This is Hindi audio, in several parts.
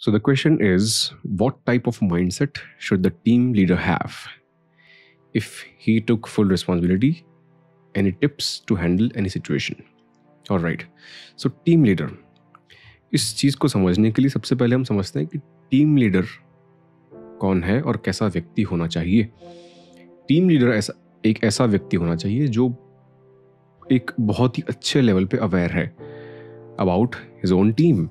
So the question is, what type of mindset should the team leader have if he took full responsibility? Any tips to handle any situation? All right. So team leader, इस चीज़ को समझने के लिए सबसे पहले हम समझते हैं कि टीम लीडर कौन है और कैसा व्यक्ति होना चाहिए। टीम लीडर एक ऐसा व्यक्ति होना चाहिए जो एक बहुत ही अच्छे लेवल पे अवेयर है अबाउट हिज ओन टीम।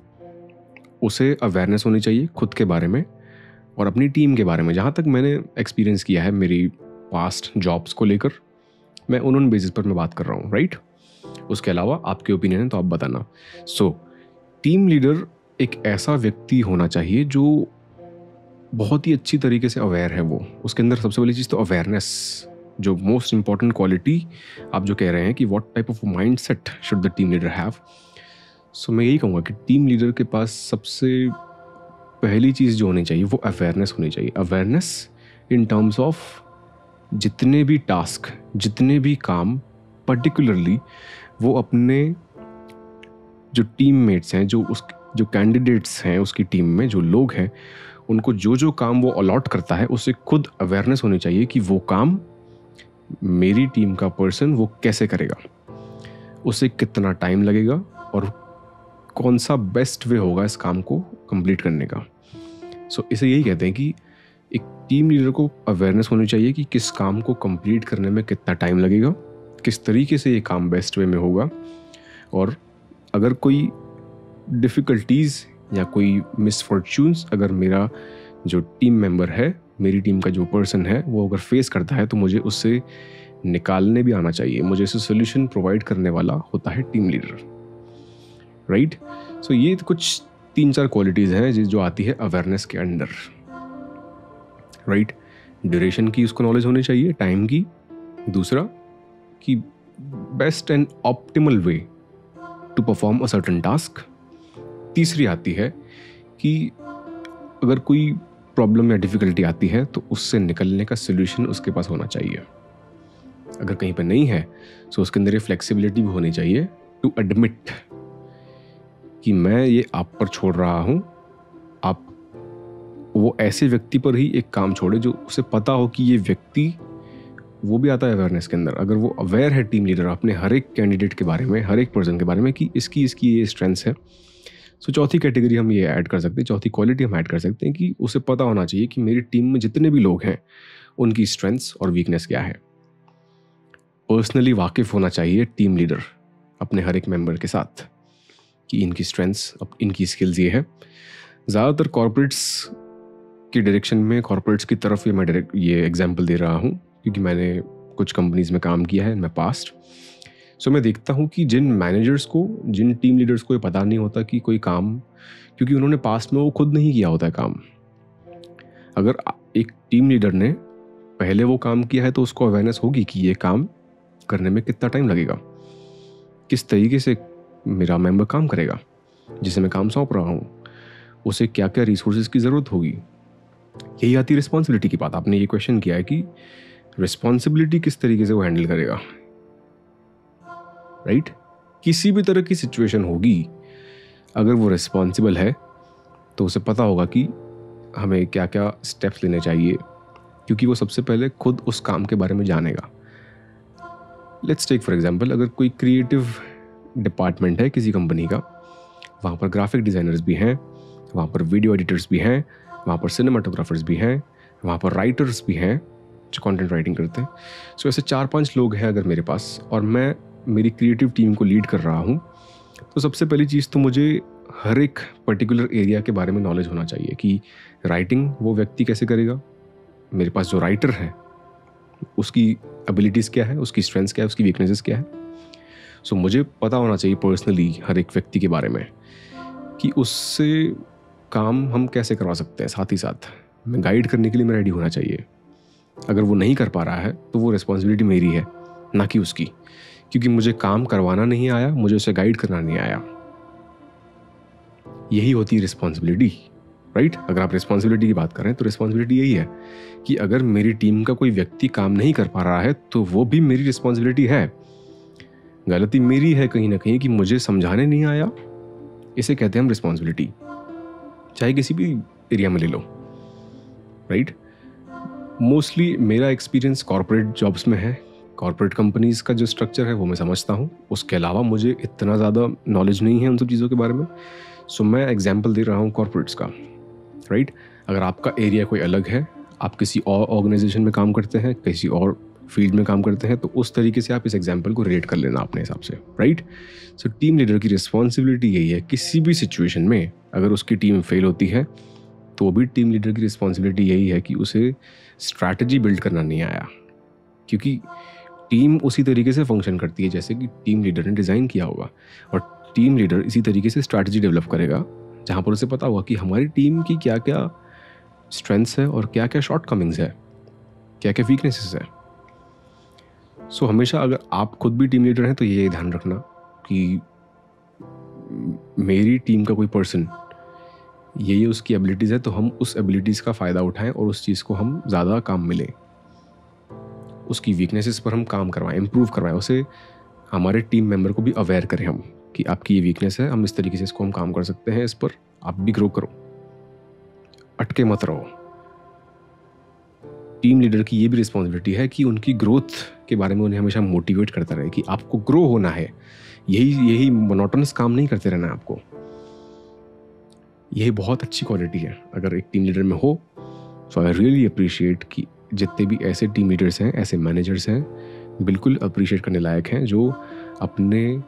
उसे अवेयरनेस होनी चाहिए खुद के बारे में और अपनी टीम के बारे में। जहाँ तक मैंने एक्सपीरियंस किया है मेरी पास्ट जॉब्स को लेकर, मैं उन बेसिस पर मैं बात कर रहा हूँ, राइट। उसके अलावा आपके ओपिनियन है तो आप बताना। सो टीम लीडर एक ऐसा व्यक्ति होना चाहिए जो बहुत ही अच्छी तरीके से अवेयर है। वो उसके अंदर सबसे पहली चीज़ तो अवेयरनेस, जो मोस्ट इंपॉर्टेंट क्वालिटी आप जो कह रहे हैं कि what type of mindset should the team leader have. So मैं यही कहूँगा कि टीम लीडर के पास सबसे पहली चीज़ जो होनी चाहिए वो अवेयरनेस होनी चाहिए। अवेयरनेस इन टर्म्स ऑफ जितने भी टास्क, जितने भी काम, पर्टिकुलरली वो अपने जो टीममेट्स हैं, जो कैंडिडेट्स हैं उसकी टीम में जो लोग हैं, उनको जो जो काम वो अलॉट करता है उससे खुद अवेयरनेस होनी चाहिए कि वो काम मेरी टीम का पर्सन वो कैसे करेगा, उसे कितना टाइम लगेगा और कौन सा बेस्ट वे होगा इस काम को कंप्लीट करने का। सो इसे यही कहते हैं कि एक टीम लीडर को अवेयरनेस होनी चाहिए कि किस काम को कंप्लीट करने में कितना टाइम लगेगा, किस तरीके से ये काम बेस्ट वे में होगा, और अगर कोई डिफ़िकल्टीज़ या कोई मिसफॉर्च्यून्स अगर मेरा जो टीम मेंबर है, मेरी टीम का जो पर्सन है, वो अगर फेस करता है तो मुझे उससे निकालने भी आना चाहिए। मुझे इसे सोल्यूशन प्रोवाइड करने वाला होता है टीम लीडर, राइट। सो ये कुछ 3-4 क्वालिटीज़ हैं जो आती है अवेयरनेस के अंडर, राइट। ड्यूरेशन की उसको नॉलेज होनी चाहिए, टाइम की। दूसरा कि best and optimal way to perform a certain task. तीसरी आती है कि अगर कोई प्रॉब्लम या डिफ़िकल्टी आती है तो उससे निकलने का सोल्यूशन उसके पास होना चाहिए। अगर कहीं पर नहीं है तो उसके अंदर ये फ्लेक्सिबिलिटी भी होनी चाहिए टू एडमिट कि मैं ये आप पर छोड़ रहा हूँ, आप वो ऐसे व्यक्ति पर ही एक काम छोड़े जो उसे पता हो कि ये व्यक्ति, वो भी आता है अवेयरनेस के अंदर। अगर वो अवेयर है टीम लीडर अपने हर एक कैंडिडेट के बारे में, हर एक पर्सन के बारे में कि इसकी ये स्ट्रेंथ्स है। सो चौथी कैटेगरी हम ये ऐड कर सकते हैं, चौथी क्वालिटी हम ऐड कर सकते हैं कि उसे पता होना चाहिए कि मेरी टीम में जितने भी लोग हैं उनकी स्ट्रेंथ्स और वीकनेस क्या है। पर्सनली वाकिफ होना चाहिए टीम लीडर अपने हर एक मेंबर के साथ कि इनकी स्ट्रेंथ्स, इनकी स्किल्स ये है। ज़्यादातर कॉर्पोरेट्स की डायरेक्शन में, कॉर्पोरेट्स की तरफ मैं ये एग्जांपल दे रहा हूँ क्योंकि मैंने कुछ कंपनीज में काम किया है इन माय पास्ट। सो मैं देखता हूँ कि जिन मैनेजर्स को, जिन टीम लीडर्स को ये पता नहीं होता कि कोई काम, क्योंकि उन्होंने पास्ट में वो खुद नहीं किया होता है काम। अगर एक टीम लीडर ने पहले वो काम किया है तो उसको अवेयरनेस होगी कि ये काम करने में कितना टाइम लगेगा, किस तरीके से मेरा मेंबर काम करेगा जिसे मैं काम सौंप रहा हूँ, उसे क्या क्या रिसोर्सेज की ज़रूरत होगी। यही आती है रिस्पॉन्सिबिलिटी की बात। आपने ये क्वेश्चन किया है कि रिस्पॉन्सिबिलिटी किस तरीके से वो हैंडल करेगा, राइट। किसी भी तरह की सिचुएशन होगी, अगर वो रिस्पॉन्सिबल है तो उसे पता होगा कि हमें क्या क्या स्टेप्स लेने चाहिए, क्योंकि वो सबसे पहले खुद उस काम के बारे में जानेगा। लेट्स टेक फॉर एग्जांपल, अगर कोई क्रिएटिव डिपार्टमेंट है किसी कंपनी का, वहाँ पर ग्राफिक डिज़ाइनर्स भी हैं, वहाँ पर वीडियो एडिटर्स भी हैं, वहाँ पर सिनेमाटोग्राफर्स भी हैं, वहाँ पर राइटर्स भी हैं जो कंटेंट राइटिंग करते हैं। सो ऐसे 4-5 लोग हैं अगर मेरे पास, और मैं मेरी क्रिएटिव टीम को लीड कर रहा हूँ, तो सबसे पहली चीज़ तो मुझे हर एक पर्टिकुलर एरिया के बारे में नॉलेज होना चाहिए कि राइटिंग वो व्यक्ति कैसे करेगा, मेरे पास जो राइटर है उसकी एबिलिटीज़ क्या है, उसकी स्ट्रेंथ्स क्या है, उसकी वीकनेसेस क्या है। सो मुझे पता होना चाहिए पर्सनली हर एक व्यक्ति के बारे में कि उससे काम हम कैसे करवा सकते हैं। साथ ही साथ मैं गाइड करने के लिए मैं रेडी होना चाहिए। अगर वो नहीं कर पा रहा है तो वो रिस्पॉन्सिबिलिटी मेरी है, ना कि उसकी, क्योंकि मुझे काम करवाना नहीं आया, मुझे उसे गाइड करना नहीं आया। यही होती है रिस्पॉन्सिबिलिटी, राइट। अगर आप रिस्पॉन्सिबिलिटी की बात कर रहे हैं तो रिस्पॉन्सिबिलिटी यही है कि अगर मेरी टीम का कोई व्यक्ति काम नहीं कर पा रहा है तो वो भी मेरी रिस्पॉन्सिबिलिटी है। गलती मेरी है कहीं ना कहीं कि मुझे समझाने नहीं आया, इसे कहते हैं हम रिस्पॉन्सिबिलिटी। चाहे किसी भी एरिया में ले लो, राइट। मोस्टली मेरा एक्सपीरियंस कॉर्पोरेट जॉब्स में है, कॉर्पोरेट कंपनीज का जो स्ट्रक्चर है वो मैं समझता हूँ। उसके अलावा मुझे इतना ज़्यादा नॉलेज नहीं है उन सब चीज़ों के बारे में, सो मैं एग्जाम्पल दे रहा हूँ कॉर्पोरेट्स का, राइट। अगर आपका एरिया कोई अलग है, आप किसी और ऑर्गेनाइजेशन में काम करते हैं, किसी और फील्ड में काम करते हैं, तो उस तरीके से आप इस एग्जाम्पल को रेट कर लेना अपने हिसाब से, राइट। सो टीम लीडर की रिस्पॉन्सिबिलिटी यही है, किसी भी सिचुएशन में अगर उसकी टीम फेल होती है तो भी टीम लीडर की रिस्पॉन्सिबिलिटी यही है कि उसे स्ट्रैटेजी बिल्ड करना नहीं आया, क्योंकि टीम उसी तरीके से फंक्शन करती है जैसे कि टीम लीडर ने डिज़ाइन किया होगा, और टीम लीडर इसी तरीके से स्ट्रैटेजी डेवलप करेगा जहाँ पर उसे पता होगा कि हमारी टीम की क्या क्या स्ट्रेंथ्स है और क्या क्या शॉर्ट कमिंग्स है, क्या क्या वीकनेसेस है। सो हमेशा अगर आप खुद भी टीम लीडर हैं तो ये ध्यान रखना कि मेरी टीम का कोई पर्सन ये उसकी एबिलिटीज़ है, तो हम उस एबिलिटीज़ का फ़ायदा उठाएं और उस चीज़ को हम ज़्यादा काम मिले, उसकी वीकनेसेस पर हम काम करवाएं, इम्प्रूव करवाएं, उसे हमारे टीम मेंबर को भी अवेयर करें हम कि आपकी ये वीकनेस है, हम इस तरीके से इसको हम काम कर सकते हैं, इस पर आप भी ग्रो करो, अटके मत रहो। टीम लीडर की ये भी रिस्पॉन्सिबिलिटी है कि उनकी ग्रोथ के बारे में उन्हें हमेशा मोटिवेट करता रहे कि आपको ग्रो होना है, यही मोनोटोनस काम नहीं करते रहना है आपको। यही बहुत अच्छी क्वालिटी है अगर एक टीम लीडर में हो। सो आई रियली अप्रिशिएट कि जितने भी ऐसे टीम लीडर्स हैं, ऐसे मैनेजर्स हैं, बिल्कुल अप्रिशिएट करने लायक हैं, जो अपने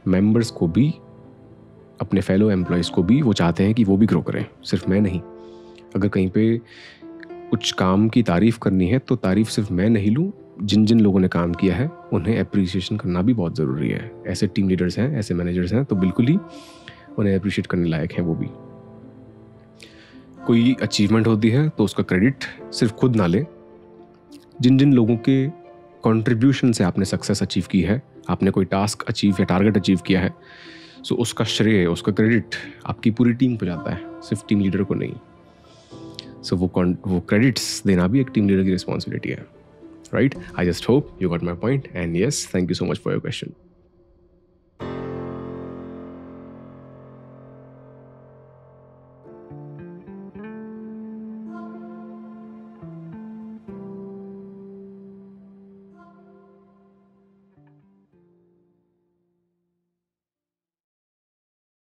मेंबर्स को भी, अपने फेलो एम्प्लॉयज़ को भी वो चाहते हैं कि वो भी ग्रो करें, सिर्फ मैं नहीं। अगर कहीं पे कुछ काम की तारीफ़ करनी है तो तारीफ़ सिर्फ मैं नहीं लूँ, जिन जिन लोगों ने काम किया है उन्हें अप्रिसिएशन करना भी बहुत ज़रूरी है। ऐसे टीम लीडर्स हैं, ऐसे मैनेजर्स हैं, तो बिल्कुल ही उन्हें अप्रिशिएट करने लायक हैं वो भी। कोई अचीवमेंट होती है तो उसका क्रेडिट सिर्फ खुद ना ले, जिन जिन लोगों के कंट्रीब्यूशन से आपने सक्सेस अचीव की है, आपने कोई टास्क अचीव या टारगेट अचीव किया है, सो उसका श्रेय, उसका क्रेडिट आपकी पूरी टीम को जाता है, सिर्फ टीम लीडर को नहीं। सो वो क्रेडिट्स देना भी एक टीम लीडर की रिस्पॉन्सिबिलिटी है, right. I just hope you got my point, and yes, thank you so much for your question.